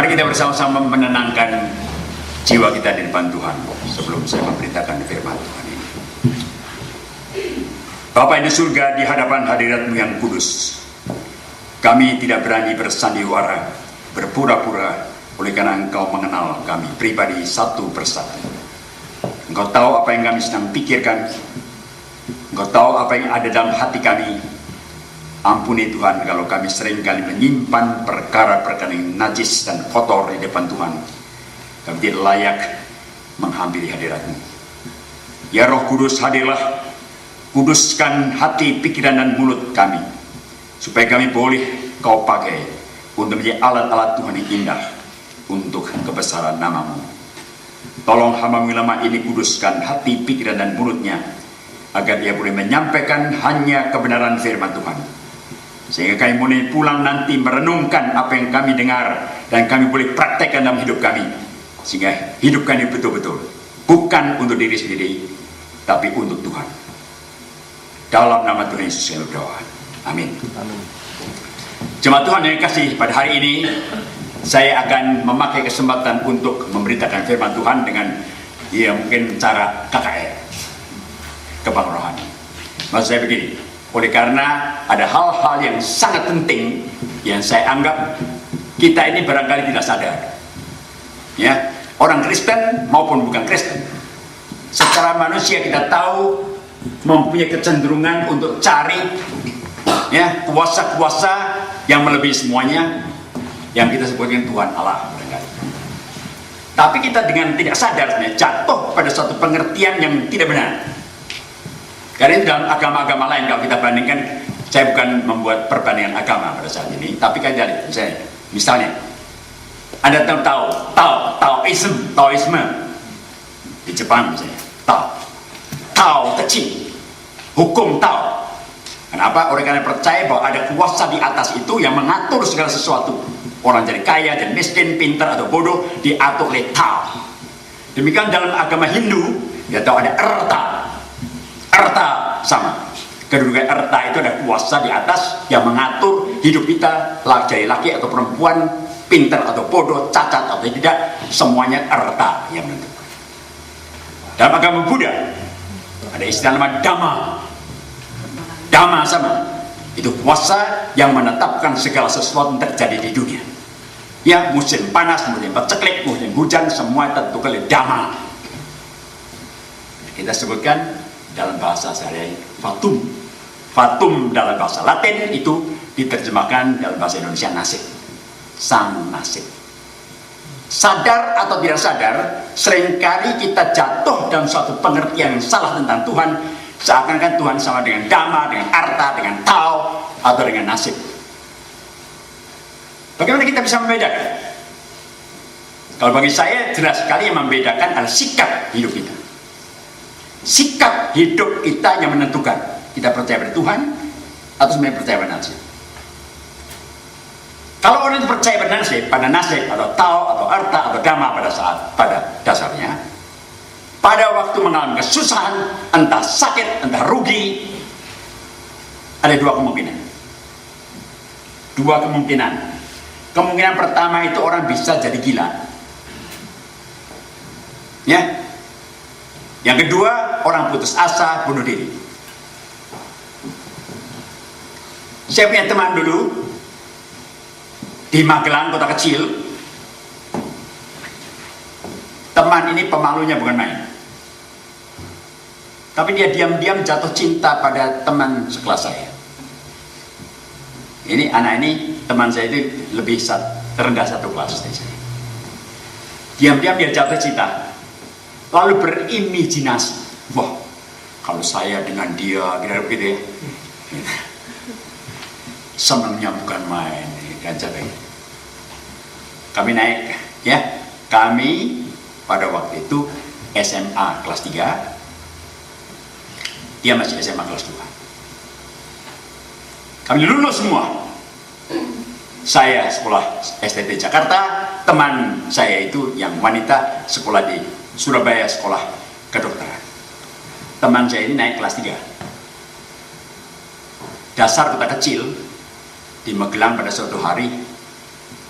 Mari kita bersama-sama menenangkan jiwa kita di depan Tuhan sebelum saya memberitakan firman Tuhan ini. Bapa di surga, di hadapan hadirat-Mu yang kudus, kami tidak berani bersandiwara, berpura-pura, oleh karena Engkau mengenal kami pribadi satu persatu. Engkau tahu apa yang kami sedang pikirkan, Engkau tahu apa yang ada dalam hati kami. Ampuni Tuhan kalau kami seringkali menyimpan perkara-perkara yang najis dan kotor di depan Tuhan. Kami tidak layak menghampiri hadirat-Mu. Ya Roh Kudus, hadirlah, kuduskan hati, pikiran, dan mulut kami, supaya kami boleh Kau pakai untuk menjadi alat-alat Tuhan yang indah untuk kebesaran nama-Mu. Tolong hamba-Mu lama ini kuduskan hati, pikiran, dan mulutnya, agar dia boleh menyampaikan hanya kebenaran firman Tuhan, sehingga kami boleh pulang nanti merenungkan apa yang kami dengar, dan kami boleh praktekkan dalam hidup kami, sehingga hidup kami betul-betul bukan untuk diri sendiri, tapi untuk Tuhan. Dalam nama Tuhan Yesus kami berdoa. Amin. Jemaat Tuhan yang kasih, pada hari ini saya akan memakai kesempatan untuk memberitakan firman Tuhan dengan mungkin cara KKR, kebang rohani. Maksud saya begini, oleh karena ada hal-hal yang sangat penting yang saya anggap kita ini barangkali tidak sadar, ya, orang Kristen maupun bukan Kristen, secara manusia kita tahu mempunyai kecenderungan untuk cari, ya, kuasa-kuasa yang melebihi semuanya, yang kita sebutkan Tuhan Allah barangkali. Tapi kita dengan tidak sadar jatuh pada suatu pengertian yang tidak benar. Karena dalam agama-agama lain, kalau kita bandingkan, saya bukan membuat perbandingan agama pada saat ini, tapi kan dari misalnya Anda tahu Taoisme di Jepang misalnya, Tao Te Ching, hukum Tao. Kenapa? Oleh karena percaya bahwa ada kuasa di atas itu yang mengatur segala sesuatu. Orang jadi kaya dan miskin, pintar atau bodoh, diatur oleh Tao. Demikian dalam agama Hindu, dia tahu ada Erta sama. Kedudukan Erta itu ada kuasa di atas yang mengatur hidup kita, jadi laki atau perempuan, pintar atau bodoh, cacat atau tidak, semuanya Erta yang menentukan. Dalam agama Buddha ada istilah nama Dhamma sama. Itu kuasa yang menetapkan segala sesuatu yang terjadi di dunia. Ya, musim panas, musim paceklik, musim hujan, semua tentukan oleh Dhamma. Kita sebutkan dalam bahasa sehari-hari fatum. Fatum dalam bahasa Latin itu diterjemahkan dalam bahasa Indonesia nasib. Sang nasib. Sadar atau tidak sadar, seringkali kita jatuh dalam suatu pengertian yang salah tentang Tuhan, seakan-akan Tuhan sama dengan Dhamma, dengan Arta, dengan Tao, atau dengan nasib. Bagaimana kita bisa membedakan? Kalau bagi saya jelas sekali yang membedakan adalah sikap hidup kita. Sikap hidup kita yang menentukan kita percaya pada Tuhan atau sebenarnya percaya pada nasib. Kalau orang itu percaya pada nasib atau Tao atau Arta atau Dhamma pada dasarnya, pada waktu mengalami kesusahan, entah sakit, entah rugi, ada dua kemungkinan. Kemungkinan pertama itu orang bisa jadi gila, ya. Yang kedua, orang putus asa, bunuh diri. Saya punya teman dulu di Magelang, kota kecil. Teman ini pemalunya bukan main. Tapi dia diam-diam jatuh cinta pada teman sekelas saya. Ini anak ini, teman saya itu lebih terendah satu kelas dari saya. Diam-diam dia jatuh cinta. Lalu berimajinasi, wah, kalau saya dengan dia, gitu ya. Senangnya bukan main, kan capek. Kami naik, ya. Kami pada waktu itu SMA kelas 3, dia masih SMA kelas 2. Kami lulus semua. Saya sekolah STT Jakarta, teman saya itu yang wanita sekolah di Surabaya, sekolah kedokteran. Teman saya ini naik kelas 3. Dasar kota kecil di Magelang pada suatu hari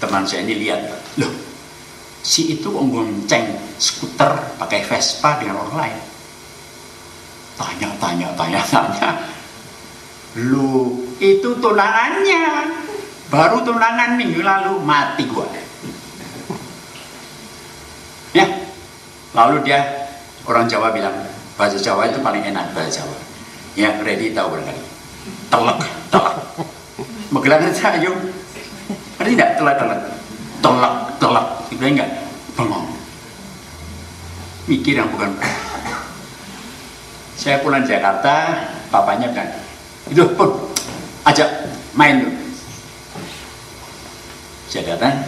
Teman saya ini lihat, loh, si itu gonceng skuter pakai Vespa dengan orang lain. Tanya. Lu itu tunangannya, baru tunangan minggu lalu, mati gua. Ya, lalu dia, orang Jawa bilang, bahasa Jawa itu paling enak bahasa Jawa. Ya, ready tahu barangkali. Telek. Magelang aja, ayo. Ngerti tidak? Telek. Itu enggak? Bengong. Mikir yang bukan. Saya pulang Jakarta, papanya kan, itu pun ajak main dulu. Saya datang,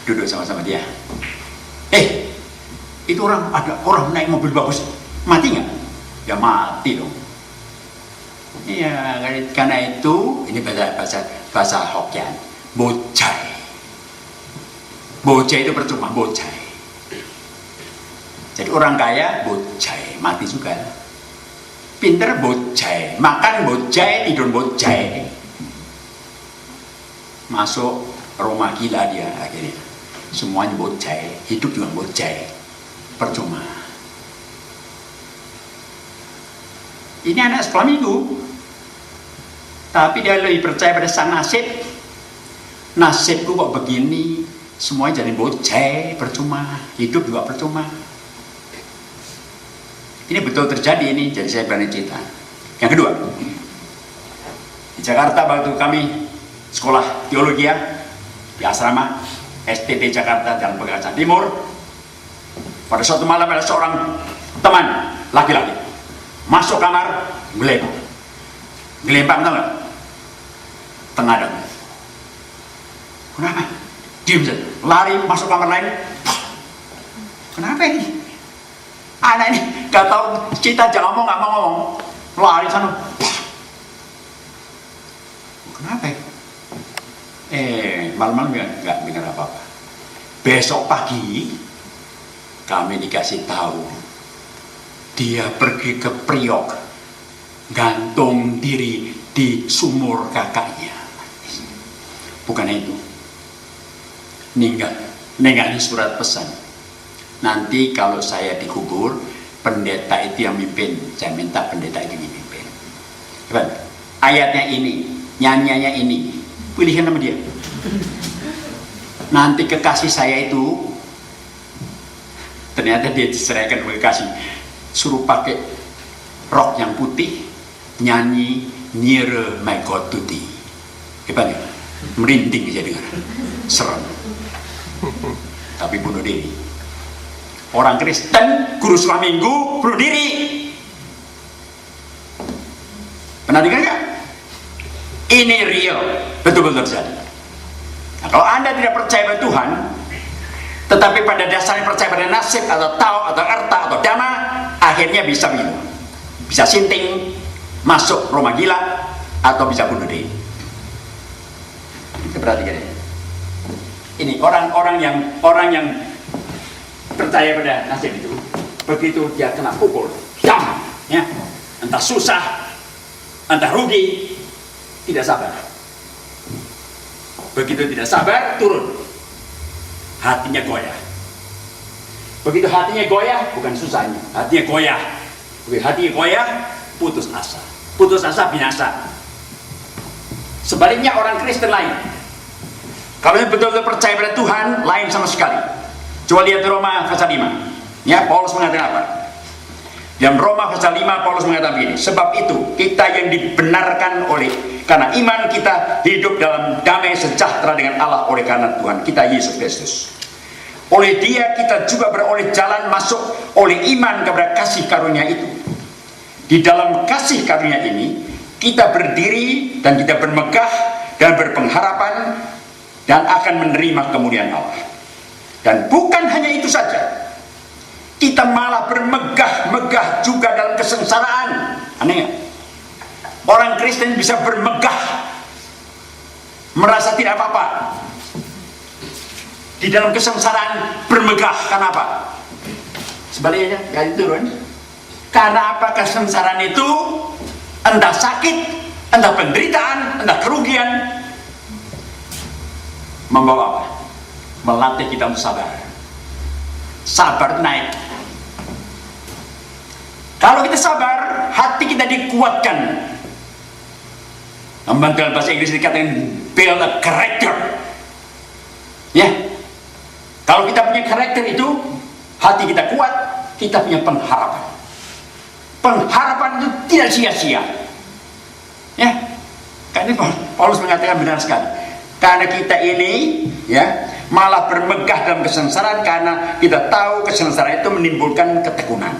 duduk sama-sama dia. Itu ada orang naik mobil bagus, mati nggak? Ya mati dong. Iya, karena itu ini bahasa Hokkien, bocai. Bocai itu percuma, bocai. Jadi orang kaya bocai, mati juga. Pinter bocai, makan bocai, tidur bocai. Masuk rumah gila dia akhirnya. Semuanya bocai, hidup juga bocai. Percuma. Ini anak sekolah minggu. Tapi dia lebih percaya pada sang nasib. Nasibku kok begini, semuanya jadi bocai, percuma. Hidup juga percuma. Ini betul terjadi ini, jadi saya berani cerita. Yang kedua, di Jakarta waktu kami sekolah teologi di asrama STT Jakarta Jalan Pegasan Timur, pada suatu malam ada seorang teman laki-laki masuk kamar gelempang tahu nggak? Tengah dong. Kenapa? Diam saja. Lari masuk kamar lain. Kenapa ini? Anak ini gak tahu kita jangan ngomong, nggak mau ngomong, lari sana. Kenapa? Malam-malam nggak dengar apa-apa. Besok pagi kami dikasih tahu dia pergi ke Priok, gantung diri di sumur kakaknya. Bukan itu, ninggalin surat pesan. Nanti kalau saya dikubur, pendeta itu yang mimpin. Saya minta pendeta itu yang mimpin. Ayatnya ini, nyanyiannya ini, pilihan sama dia. Nanti kekasih saya itu, ternyata dia diserahkan oleh kekasih, suruh pakai rok yang putih, nyanyi Nearer My God to Thee. Hebat ya? Merinding saya dengar, serem. Tapi bunuh diri. Orang Kristen, guru sekolah minggu, bunuh diri. Pernah dengar nggak? Ini real, betul-betul terjadi. Nah, kalau Anda tidak percaya pada Tuhan, tetapi pada dasarnya percaya pada nasib atau tau atau arta atau dana, akhirnya bisa begini, bisa sinting, masuk rumah gila, atau bisa bunuh diri. Kita perhatikan ini. Ini orang yang percaya pada nasib itu, begitu dia kena pukul, jam, ya, entah susah, entah rugi, tidak sabar. Begitu tidak sabar, turun, hatinya goyah. Begitu hatinya goyah, bukan susahnya, hatinya goyah. Begitu hatinya goyah, putus asa. Putus asa binasa. Sebaliknya orang Kristen lain, kalau betul-betul percaya pada Tuhan, lain sama sekali. Coba lihat di Roma pasal 5. Ya, Paulus mengatakan apa? Dalam Roma pasal 5 Paulus mengatakan begini, sebab itu kita yang dibenarkan karena iman kita hidup dalam damai sejahtera dengan Allah oleh karena Tuhan kita Yesus Kristus. Oleh Dia kita juga beroleh jalan masuk oleh iman kepada kasih karunia itu. Di dalam kasih karunia ini kita berdiri dan kita bermegah dan berpengharapan dan akan menerima kemuliaan Allah. Dan bukan hanya itu saja, kita malah bermegah-megah juga dalam kesengsaraan. Aneh gak? Orang Kristen bisa bermegah, merasa tidak apa-apa. Di dalam kesengsaraan bermegah, kenapa? Sebaliknya, garis turun. Karena apa? Kesengsaraan itu entah sakit, entah penderitaan, entah kerugian, membawa apa? Melatih kita untuk sabar. Sabar naik. Kalau kita sabar, hati kita dikuatkan. Dalam bahasa Inggris dikatakan build a character. Ya. Kalau kita punya karakter itu, hati kita kuat, kita punya pengharapan. Pengharapan itu tidak sia-sia. Ya. Karena Paulus mengatakan benar sekali. Karena kita ini, ya, malah bermegah dalam kesengsaraan karena kita tahu kesengsaraan itu menimbulkan ketekunan.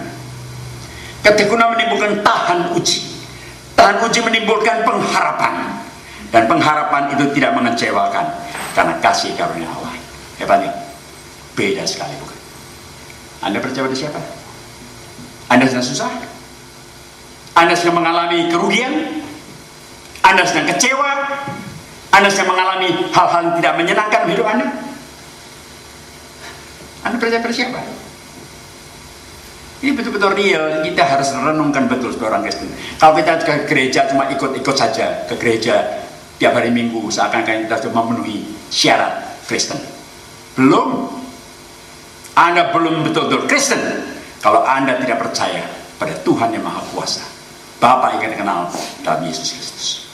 Ketekunan menimbulkan tahan uji. Tahan uji menimbulkan pengharapan. Dan pengharapan itu tidak mengecewakan karena kasih karunia Allah. Hebatnya, beda sekali, bukan? Anda percaya pada siapa? Anda sedang susah? Anda sedang mengalami kerugian? Anda sedang kecewa? Anda sedang mengalami hal-hal yang tidak menyenangkan hidup Anda? Anda percaya pada siapa? Ini betul-betul real. Kita harus renungkan betul sebagai orang Kristen. Kalau kita ke gereja cuma ikut-ikut saja ke gereja tiap hari Minggu, seakan-akan kita cuma memenuhi syarat Kristen. Belum. Anda belum betul-betul Kristen kalau Anda tidak percaya pada Tuhan yang Maha Kuasa, Bapa yang kita kenal dalam Yesus Kristus.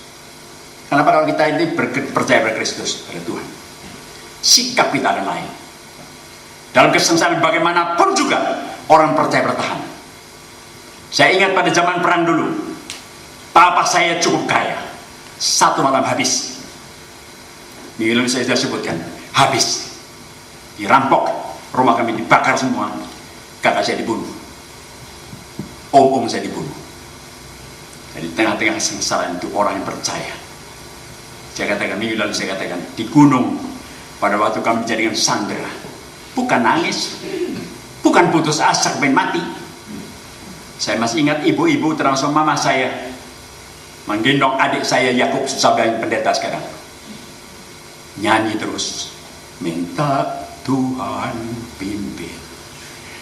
Kenapa kalau kita ini percaya pada Kristus, pada Tuhan, sikap kita akan lain. Dalam kesengsaraan bagaimanapun juga orang percaya bertahan. Saya ingat pada zaman perang dulu, papa saya cukup kaya. Satu malam habis. Di Indonesia saya sudah sebutkan, habis. Dirampok, rumah kami dibakar semua. Kakak saya dibunuh. Om saya dibunuh. Jadi tengah-tengah kesengsaraan itu orang yang percaya. Saya katakan, minggu lalu saya katakan, di gunung pada waktu kami dijadikan sandera, bukan nangis, bukan putus asa pengen mati. Saya masih ingat ibu-ibu termasuk mama saya menggendong adik saya Yakub, saudara pendeta sekarang, nyanyi terus, minta Tuhan pimpin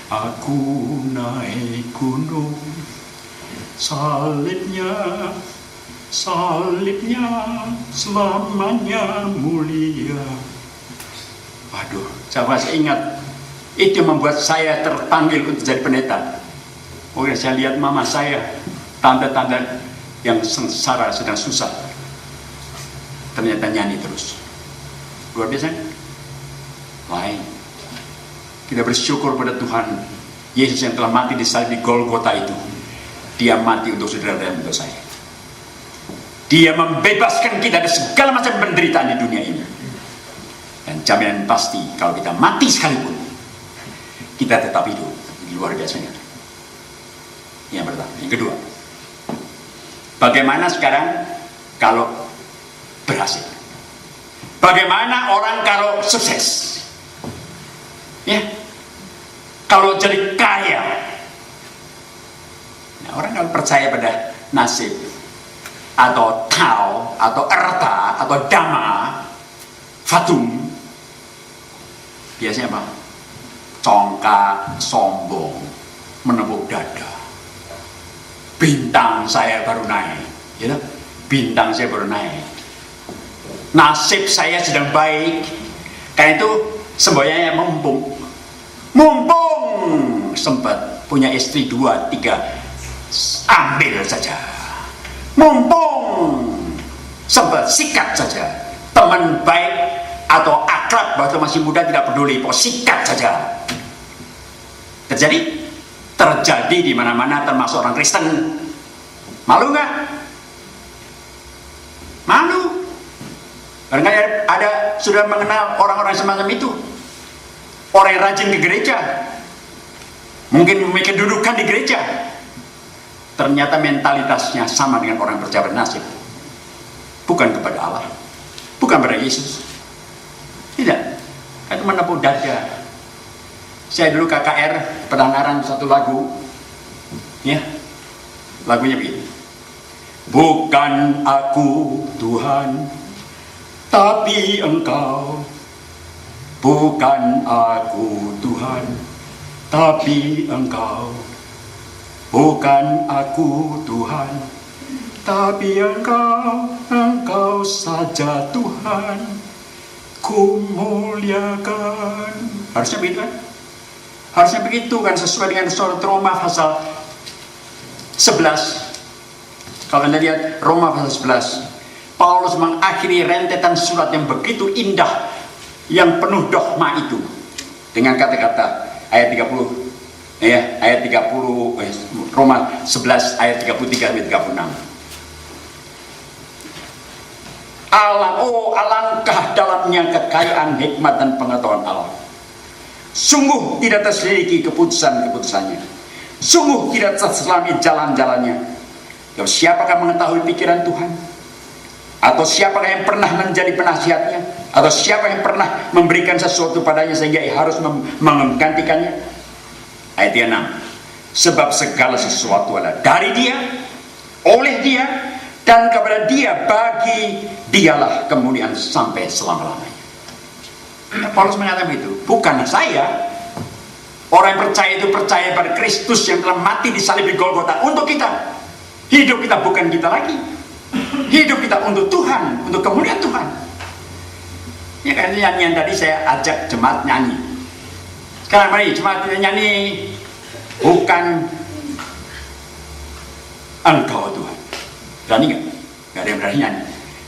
aku naik gunung, salibnya selamanya mulia. Waduh, saya masih ingat. Itu membuat saya terpanggil untuk jadi pendeta. Mungkin saya lihat mama saya, tanda-tanda yang sengsara, sedang susah, ternyata nyanyi terus. Luar biasa. Lain. Kita bersyukur pada Tuhan Yesus yang telah mati di salib di Golgota itu. Dia mati untuk saudara dan untuk saya. Dia membebaskan kita dari segala macam penderitaan di dunia ini. Dan jaminan pasti kalau kita mati sekalipun, kita tetap hidup. Luar biasanya. Yang pertama. Yang kedua, bagaimana sekarang kalau berhasil? Bagaimana orang kalau sukses? Ya, kalau jadi kaya. Nah, orang kalau percaya pada nasib atau tau atau erta atau dama fatum, biasanya apa? Congkak, sombong, menepuk dada. Bintang saya baru naik, ya, bintang saya baru naik. Nasib saya sedang baik, karena itu semboyannya mumpung sempat punya istri 2, 3, ambil saja. Mumpung sempat sikat saja. Teman baik atau akrab waktu masih muda tidak peduli, pokok sikat saja. Terjadi di mana-mana, termasuk orang Kristen. Malu nggak? Malu. Barangkali ada sudah mengenal orang-orang semacam itu. Orang yang rajin ke gereja, mungkin memiliki kedudukan di gereja, ternyata mentalitasnya sama dengan orang yang percaya bernasib. Bukan kepada Allah, bukan pada Yesus. Tidak, itu menepuk dada. Saya dulu KKR pernah ngarang satu lagu, ya, lagunya begini. Bukan aku Tuhan, tapi Engkau. Bukan aku Tuhan, tapi Engkau. Bukan aku Tuhan, tapi Engkau saja Tuhan. Kumuliakan. Harusnya begitu kan? Harusnya begitu kan, sesuai dengan surat Roma pasal 11. Kalau Anda lihat Roma pasal 11, Paulus mengakhiri rentetan surat yang begitu indah, yang penuh dogma itu, dengan kata-kata ayat 30, ayat 30, Roma 11 ayat 33 sampai 36. Alangkah dalamnya kekayaan hikmat dan pengetahuan Allah. Sungguh tidak terselidiki keputusan-keputusannya. Sungguh tidak terselami jalan-jalannya. Siapakah mengetahui pikiran Tuhan? Atau siapakah yang pernah menjadi penasihatnya? Atau siapa yang pernah memberikan sesuatu padanya sehingga ia harus menggantikannya? Ayat 6. Sebab segala sesuatu adalah dari Dia, oleh Dia, dan kepada Dia, bagi Dialah kemuliaan sampai selama-lamanya. Paulus mengatakan begitu. Bukan saya. Orang yang percaya itu percaya pada Kristus yang telah mati di salib di Golgota untuk kita. Hidup kita bukan kita lagi. Hidup kita untuk Tuhan, untuk kemuliaan Tuhan. Ya kan, nyanyian tadi saya ajak jemaat nyanyi. Sekarang mari jemaat nyanyi. Bukan Engkau Tuhan. Berani gak? Gak ada yang berani nyanyi.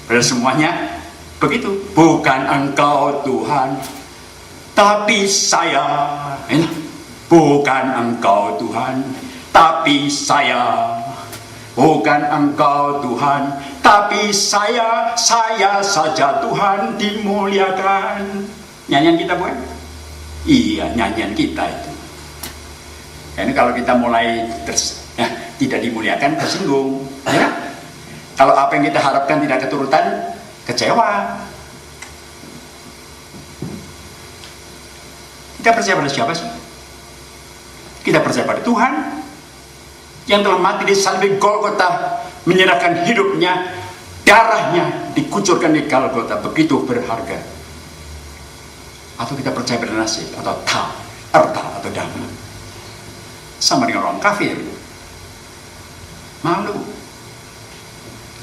Padahal semuanya begitu. Bukan Engkau Tuhan, tapi saya. Bukan Engkau Tuhan, tapi saya. Bukan Engkau Tuhan, tapi saya saja Tuhan dimuliakan. Nyanyian kita bukan? Iya, nyanyian kita itu. Ini kalau kita mulai tidak dimuliakan, tersinggung, ya? Kalau apa yang kita harapkan tidak keturutan, kecewa. Kita percaya pada siapa sih? Kita percaya pada Tuhan yang telah mati di salib Golgota, menyerahkan hidupnya, darahnya dikucurkan di Golgota, begitu berharga. Atau kita percaya pada nasib, atau harta, atau dana, sama dengan orang kafir. Malu.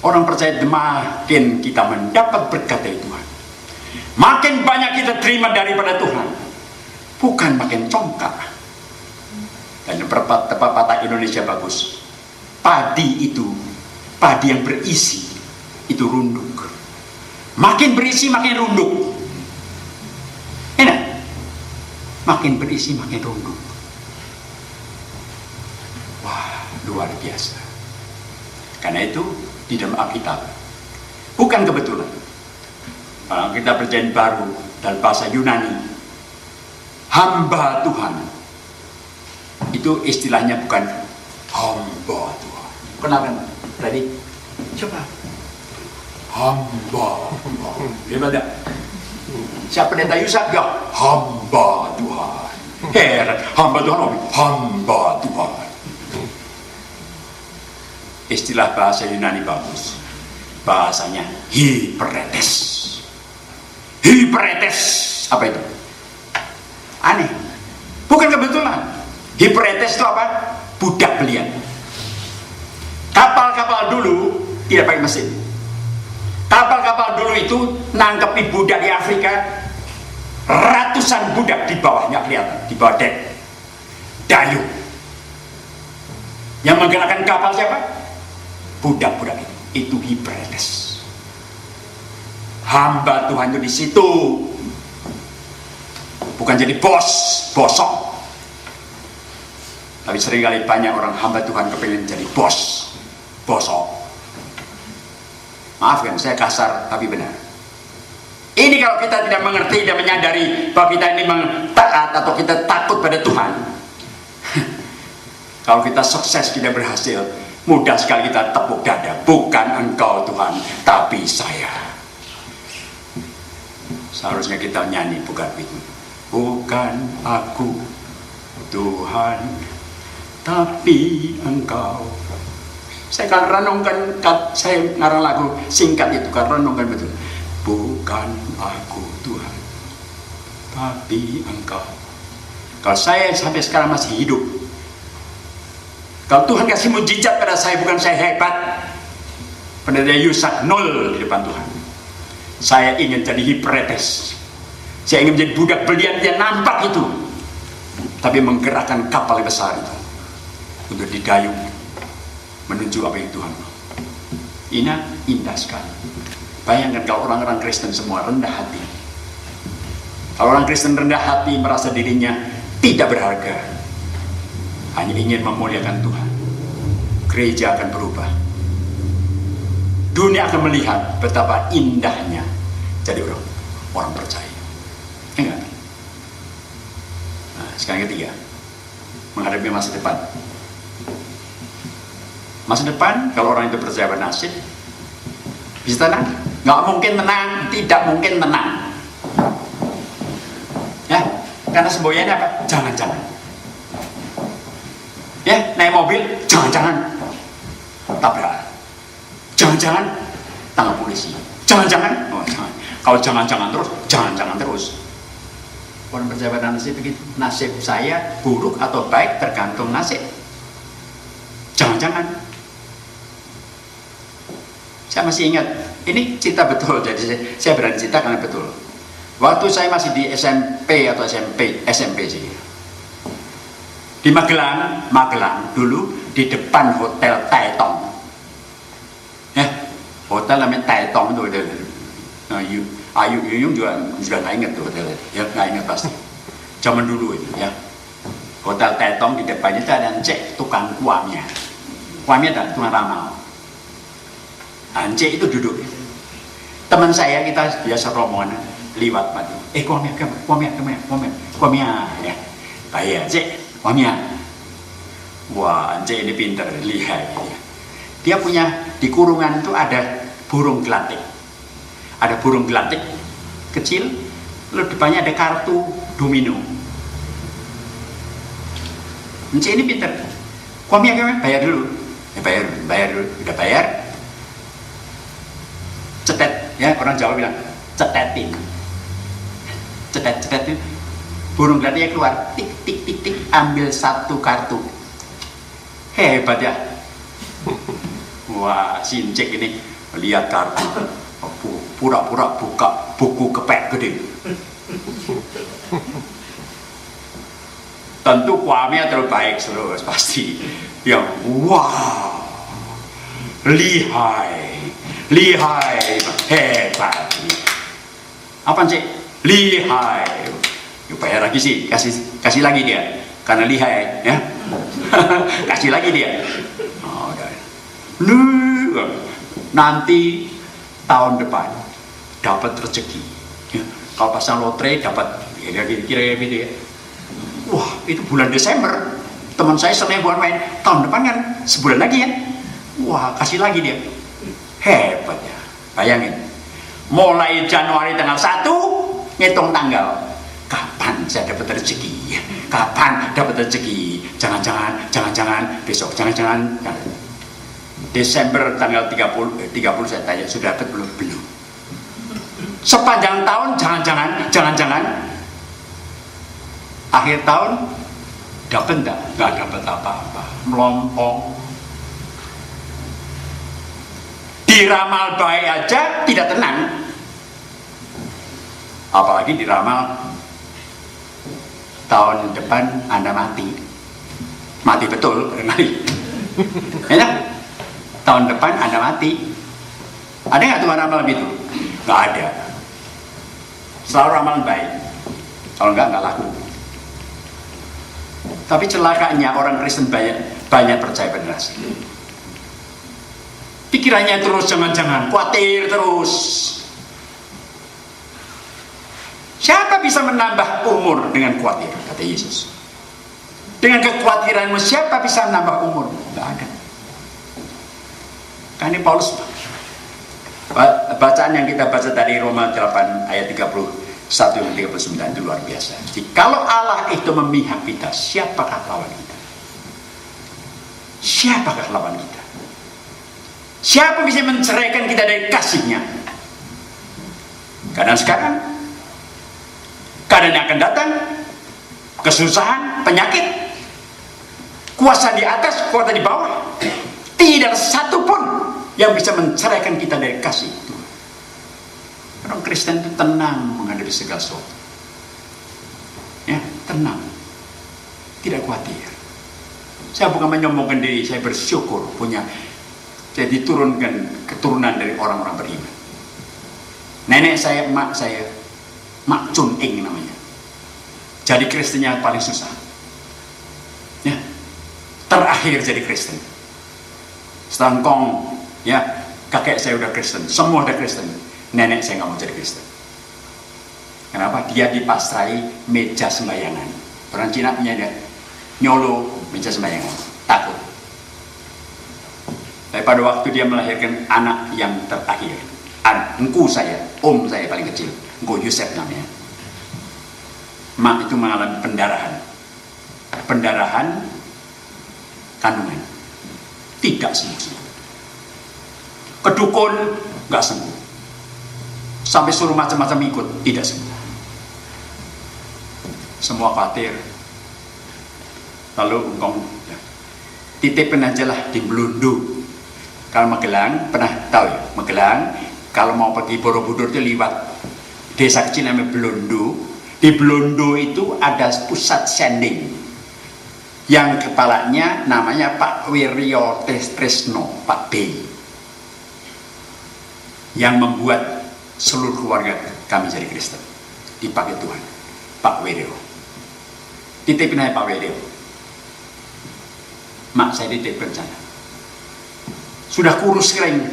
Orang percaya makin kita mendapat berkat dari Tuhan, makin banyak kita terima daripada Tuhan, bukan makin congkak. Dan pepatah Indonesia bagus. Padi yang berisi itu runduk. Makin berisi makin runduk. Enak. Makin berisi makin runduk. Wah, luar biasa. Karena itu di dalam Alkitab bukan kebetulan. Kalau kita perjanjian baru dalam bahasa Yunani, hamba Tuhan itu istilahnya bukan hamba Tuhan. Kenapa tadi? Coba hamba. Gimana? Siapa pendeta Yusuf? Ya, hamba Tuhan. Heran, hamba Tuhan, hamba Tuhan. Istilah bahasa Yunani bagus. Bahasanya hiperetes. Hiperetes. Apa itu? Aneh. Bukan kebetulan. Hiperetes itu apa? Budak belian. Kapal-kapal dulu tidak pakai mesin. Kapal-kapal dulu itu nangkepi budak di Afrika. Ratusan budak di bawahnya kelihatan, di bawah dek. Dayung. Yang menggerakkan kapal siapa? Budak-budak itu hiperetes. Hamba Tuhan itu di situ. Bukan jadi bos, bosok. Tapi seringkali banyak orang hamba Tuhan kepengen jadi bos, bosok. Maafkan saya kasar tapi benar. Ini kalau kita tidak mengerti dan menyadari bahwa kita ini taat atau kita takut pada Tuhan. Kalau kita sukses, kita berhasil, mudah sekali kita tepuk dada. Bukan Engkau Tuhan, tapi saya. Seharusnya kita nyanyi bukan itu. Bukan aku Tuhan, tapi Engkau. Saya akan renungkan, saya ngarang lagu singkat itu, karena renungkan betul. Bukan aku Tuhan, tapi Engkau. Kalau saya sampai sekarang masih hidup, kalau Tuhan kasih mujizat pada saya, bukan saya hebat, pendeta Yusak 0 di depan Tuhan. Saya ingin jadi hiperetes. Saya ingin menjadi budak belian yang nampak itu, tapi menggerakkan kapal yang besar itu untuk didayung menuju apa yang Tuhan mau. Ini indah sekali. Bayangkan kalau orang-orang Kristen semua rendah hati. Kalau orang Kristen rendah hati, merasa dirinya tidak berharga, hanya ingin memuliakan Tuhan, gereja akan berubah. Dunia akan melihat betapa indahnya jadi orang percaya. Enggak? Nah, sekarang ketiga, menghadapi masa depan. Masa depan, kalau orang itu percaya pada nasib, bisa tenang? Nggak mungkin tenang, tidak mungkin tenang. Ya, karena semboyannya apa? Jangan-jangan. Ya, naik mobil, jangan-jangan tabrakan. Jangan-jangan tangkap polisi. Jangan-jangan, oh jangan. Kalau jangan-jangan terus, jangan-jangan terus. Orang percaya pada nasib begitu. Nasib saya buruk atau baik tergantung nasib. Jangan-jangan. Saya masih ingat, ini cerita betul, jadi saya berani cerita karena betul. Waktu saya masih di SMP atau SMP sih. Di Magelang dulu di depan Hotel Taetong. Ya, hotel namanya Taetong itu. Nah, Ayu Yuyung juga nggak ingat tuh hotelnya, ya nggak ingat pasti. Zaman dulu itu ya. Hotel Taetong di depannya itu ada cek tukang kuahnya. Kuahnya ada tukang ramal. Ance itu duduk. Teman saya kita biasa rombongan liwat mati. Kuahnya ya. Bayar cek kuahnya. Wah, Ance ini pintar, lihai. Dia punya di kurungan itu ada burung gelatik. Ada burung gelatik kecil, lalu depannya ada kartu domino. Ance ini pintar. Kuahnya bayar dulu. Ya bayar dulu. Udah bayar. Cetet, ya orang Jawa bilang cetetin. Cetet itu burung gelatiknya keluar, tik tik tik tik, ambil satu kartu. Hebat ya. Wah, si Cek ini lihat kartu, pura-pura buka buku kepek gede. Tentu kuahnya terbaik terus pasti. Yang wow, lihai, hebat. Apa sih? Lihai. Yuk bayar lagi sih, kasih lagi dia, karena lihai, ya. Kasih lagi dia. Oh, nanti tahun depan dapat rezeki. Ya, kalau pasang lotre dapat, kira-kira gitu ya. Wah, itu bulan Desember. Teman saya seneng buat main. Tahun depan kan sebulan lagi ya. Wah, kasih lagi dia. Hebat ya. Bayangin. Mulai Januari tanggal 1 ngitung tanggal. Kapan saya dapat rezeki? Kapan dapat rezeki? Jangan-jangan besok. Jangan-jangan. Desember tanggal 30 saya tanya, sudah dapat belum? Belum. Sepanjang tahun jangan-jangan. Akhir tahun dapat enggak? Enggak dapat apa-apa. Melompong. Diramal baik aja tidak tenang. Apalagi diramal tahun depan Anda mati. Mati betul barangkali. Enak? Tahun depan Anda mati. Ada nggak Tuhan ramal begitu? Nggak ada. Selalu ramalan baik. Kalau nggak laku. Tapi celakanya orang Kristen banyak percaya pada nasib. Pikirannya terus jangan-jangan, khawatir terus. Siapa bisa menambah umur dengan khawatir? Kata Yesus. Dengan kekhawatiranmu siapa bisa menambah umur? Nggak ada. Kan ini Paulus, bacaan yang kita baca dari Roma 8 ayat 31 dan 39 itu luar biasa. Jadi kalau Allah itu memihak kita, siapakah lawan kita? Siapakah lawan kita? Siapa bisa menceraikan kita dari kasihnya? Keadaan sekarang, keadaan yang akan datang, kesusahan, penyakit, kuasa di atas, kuasa di bawah, tidak satu pun yang bisa menceraikan kita dari kasih Tuhan. Orang Kristen itu tenang menghadapi segala sesuatu. tenang, tidak khawatir. Saya bukan menyombongkan diri, saya bersyukur saya diturunkan keturunan dari orang-orang beriman. Nenek saya, mak Chun Ing namanya. Jadi Kristen yang paling susah. Ya, terakhir jadi Kristen. Setelah Kong, ya, kakek saya udah Kristen, semua udah Kristen. Nenek saya nggak mau jadi Kristen. Kenapa? Dia dipasrai meja sembayangan. Orang Cina punya dia nyolo meja sembayangan, takut. Tapi pada waktu dia melahirkan anak yang terakhir, engku saya, om saya paling kecil, engku Yusef namanya. Mak itu mengalami pendarahan kandungan, tidak sembuh. Kedukun nggak sembuh, sampai suruh macam-macam ikut, tidak sembuh. Semua khawatir. Lalu engkau titipin aja lah di Belundu. Kalau Magelang, pernah tahu ya, Magelang kalau mau pergi Borobudur itu lewat desa kecil namanya Belundu. Di Belundu itu ada pusat sending yang kepalanya namanya Pak Wiryo Tresno, Pak B, yang membuat seluruh keluarga kami jadi Kristen. Dipakai Tuhan, Pak Wiryo. Titipin aja Pak Wiryo. Mak saya dititipkan sana. Sudah kurus kering,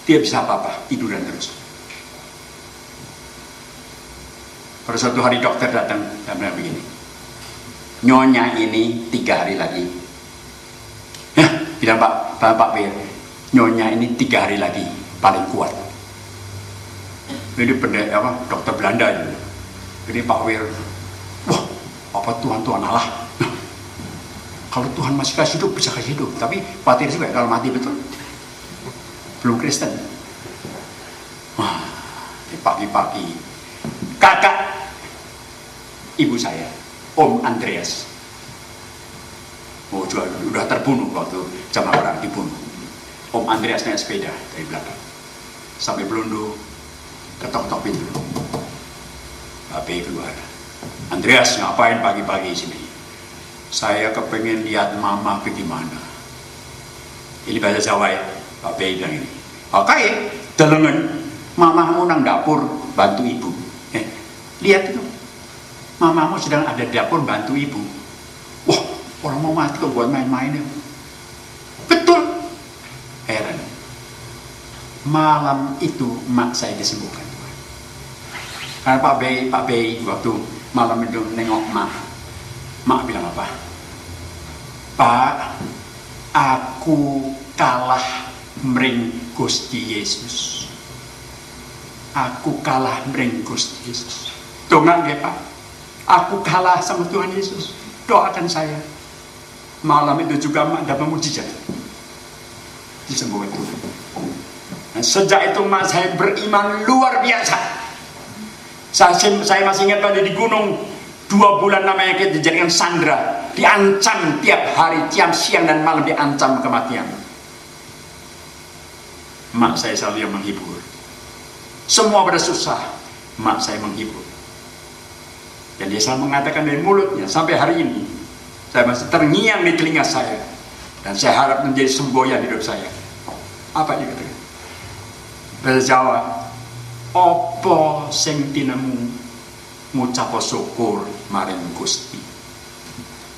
dia bisa apa-apa, tiduran terus. Pada suatu hari dokter datang dan bilang begini, nyonya ini 3 hari lagi. Ya, bilang Pak Wir, nyonya ini 3 hari lagi paling kuat. Ini dokter Belanda itu. Ini Pak Wir, wah, apa Tuhan Allah. Kalau Tuhan masih kasih hidup, bisa kasih hidup. Tapi khawatir juga kalau mati betul. Belum Kristen. Wah, pagi-pagi. Kakak ibu saya, Om Andreas. Oh, udah terbunuh waktu zaman orang dibunuh. Om Andreas naik sepeda dari belakang. Sampai Belundu, ketok-ketok pintu. Bapak keluar. Andreas, ngapain pagi-pagi sini? Saya kepengen lihat mama bagaimana. Ini bahasa Jawa ya, Pak B bilang ini. Oke, delengen, mamamu nang dapur bantu ibu. Lihat itu, mamamu sedang ada di dapur bantu ibu. Wah, orang mau mati kok buat main-main ya. Betul. Heran. Malam itu mak saya disembuhkan Tuhan. Karena Pak B waktu malam itu nengok mak bilang apa? Pak, aku kalah mring Gusti Yesus. Aku kalah mring Gusti Yesus. Dongan ya Pak, aku kalah sama Tuhan Yesus. Doakan saya. Malam itu juga mak dapat mujizat, disembuhkan Tuhan. Nah, sejak itu mak saya beriman luar biasa. Saya masih ingat pada di gunung 2 bulan namanya kita dijadikan sandera, diancam tiap hari, tiap siang dan malam diancam kematian. Mak saya selalu yang menghibur. Semua pada susah, mak saya menghibur. Dan dia selalu mengatakan dari mulutnya sampai hari ini, saya masih terngiang di telinga saya. Dan saya harap menjadi semboyan hidup saya. Apa dia katakan? Bahasa Jawa, opo sing tinemu ngucap syukur maring Gusti.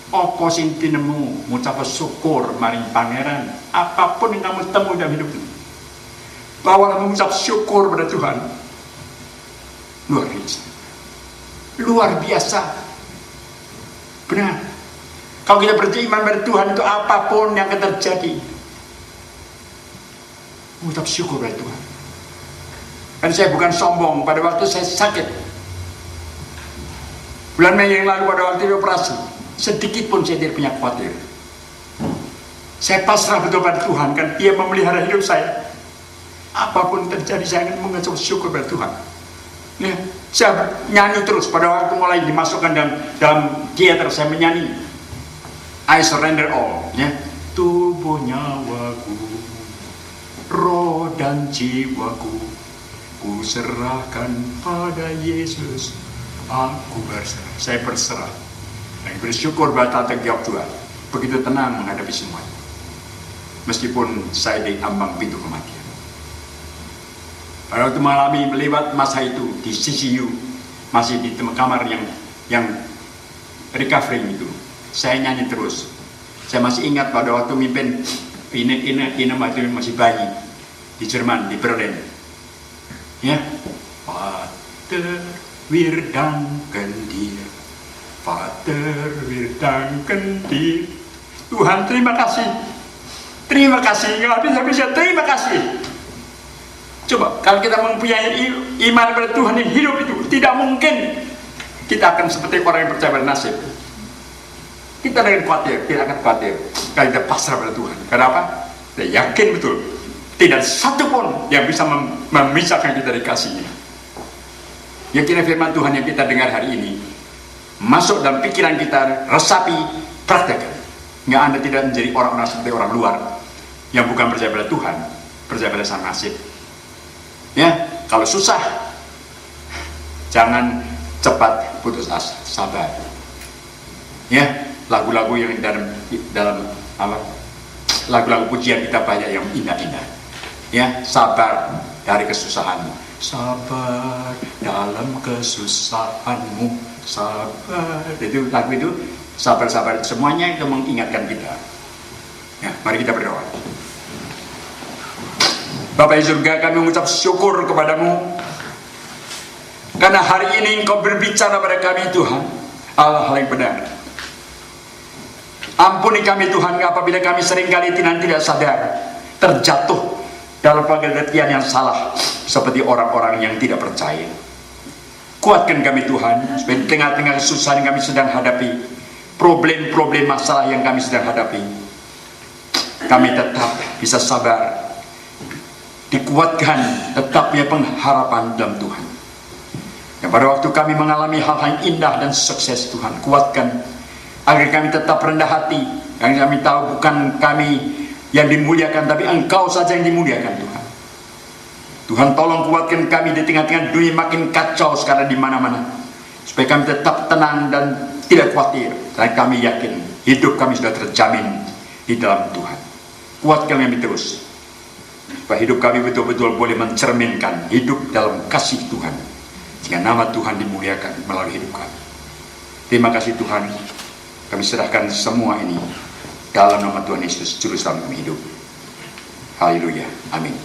Apa sing tinemu ngucap syukur maring Pangeran. Apapun yang kamu temui dalam hidup ini, bawalah mengucap syukur pada Tuhan. Luar biasa. Luar biasa. Benar. Kalau kita beriman pada Tuhan itu apapun yang akan terjadi, mengucap syukur pada Tuhan. Dan saya bukan sombong. Pada waktu saya sakit bulan Mei yang lalu pada waktu operasi, sedikit pun saya tidak punya khawatir. Saya pasrah betul pada Tuhan, kan Dia memelihara hidup saya. Apapun terjadi saya akan mengucap syukur pada Tuhan. Ya, saya nyanyi terus pada waktu mulai dimasukkan dalam teater, saya menyanyi I surrender all, ya. Tubuh nyawaku, roh dan jiwaku, ku serahkan pada Yesus. Aku berserah, saya berserah. Dan bersyukur bahwa Tante Giok juga begitu tenang menghadapi semua. Meskipun saya di ambang pintu kematian. Pada waktu mengalami melewat masa itu di CCU, masih di kamar yang recovering itu, saya nyanyi terus. Saya masih ingat pada waktu mimpin Ina masih bayi di Jerman, di Berlin. Ya, Vater, wir danken dir. Vater, wir danken dir. Tuhan, terima kasih. Terima kasih, nggak bisa-bisa, terima kasih. Coba, kalau kita mempunyai iman pada Tuhan yang hidup itu, tidak mungkin kita akan seperti orang yang percaya pada nasib. Kita tidak akan khawatir kalau kita pasrah pada Tuhan. Kenapa? Kita yakin betul, tidak satu pun yang bisa memisahkan kita dari kasih-Nya. Yakinlah firman Tuhan yang kita dengar hari ini masuk dalam pikiran kita, resapi, praktekkan. Nggak, Anda tidak menjadi orang-orang seperti orang luar yang bukan percaya pada Tuhan, percaya pada sang nasib. Ya, kalau susah, jangan cepat putus asa, sabar. Ya, lagu-lagu yang dalam apa? Lagu-lagu pujian kita banyak yang indah-indah. Ya, sabar dari kesusahanmu. Sabar dalam kesusahanmu. Sabar. Itu lagu itu, sabar-sabar, semuanya itu mengingatkan kita. Ya, mari kita berdoa. Bapak di surga, kami mengucap syukur kepadamu karena hari ini Engkau berbicara pada kami Tuhan hal-hal yang benar. Ampuni kami Tuhan apabila kami seringkali tidak sadar terjatuh dalam pengertian yang salah seperti orang-orang yang tidak percaya. Kuatkan kami Tuhan supaya di tengah-tengah kesusahan yang kami sedang hadapi, problem-problem masalah yang kami sedang hadapi, kami tetap bisa sabar, dikuatkan, tetap punya pengharapan dalam Tuhan. Dan pada waktu kami mengalami hal-hal yang indah dan sukses, Tuhan kuatkan agar kami tetap rendah hati. Yang kami tahu bukan kami yang dimuliakan, tapi Engkau saja yang dimuliakan Tuhan. Tuhan tolong kuatkan kami di tengah-tengah dunia makin kacau sekarang di mana-mana, supaya kami tetap tenang dan tidak khawatir. Dan kami yakin hidup kami sudah terjamin di dalam Tuhan. Kuatkan kami terus, supaya hidup kami betul-betul boleh mencerminkan hidup dalam kasih Tuhan, sehingga nama Tuhan dimuliakan melalui hidup kami. Terima kasih Tuhan, kami serahkan semua ini dalam nama Tuhan Yesus, Juru Selamat kami hidup. Haleluya, amin.